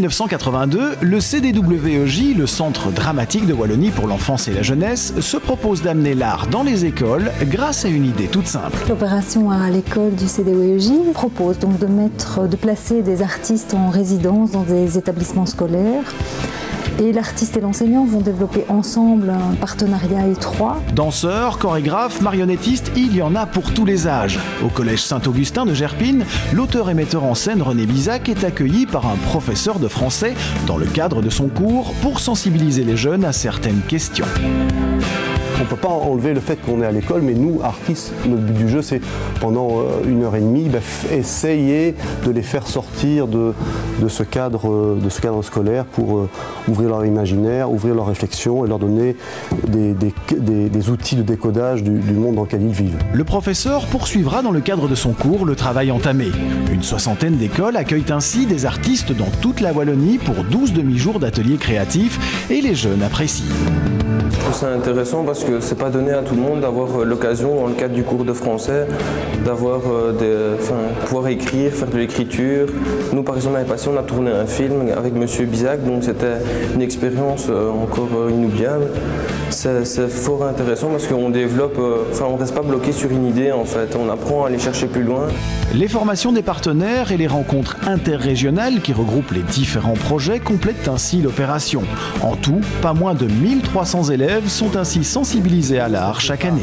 1982, le CDWEJ, le Centre dramatique de Wallonie pour l'enfance et la jeunesse, se propose d'amener l'art dans les écoles grâce à une idée toute simple. L'opération à l'école du CDWEJ propose donc de placer des artistes en résidence dans des établissements scolaires. Et l'artiste et l'enseignant vont développer ensemble un partenariat étroit. Danseurs, chorégraphes, marionnettistes, il y en a pour tous les âges. Au collège Saint-Augustin de Gerpine, l'auteur et metteur en scène René Bizac est accueilli par un professeur de français dans le cadre de son cours pour sensibiliser les jeunes à certaines questions. On ne peut pas enlever le fait qu'on est à l'école, mais nous, artistes, notre but du jeu, c'est pendant 1h30, essayer de les faire sortir de ce cadre scolaire pour ouvrir leur imaginaire, ouvrir leur réflexion et leur donner des outils de décodage du monde dans lequel ils vivent. Le professeur poursuivra dans le cadre de son cours le travail entamé. Une 60aine d'écoles accueillent ainsi des artistes dans toute la Wallonie pour 12 demi-jours d'ateliers créatifs et les jeunes apprécient. Je trouve ça intéressant parce que c'est pas donné à tout le monde d'avoir l'occasion, dans le cadre du cours de français, d'avoir pouvoir écrire, faire de l'écriture. Nous, par exemple, l'année passée, on a tourné un film avec Monsieur Bizac, donc c'était une expérience encore inoubliable. C'est fort intéressant parce qu'on développe, on reste pas bloqué sur une idée en fait, on apprend à aller chercher plus loin. Les formations des partenaires et les rencontres interrégionales qui regroupent les différents projets complètent ainsi l'opération. En tout, pas moins de 1300 élèves sont ainsi sensibilisés à l'art chaque année.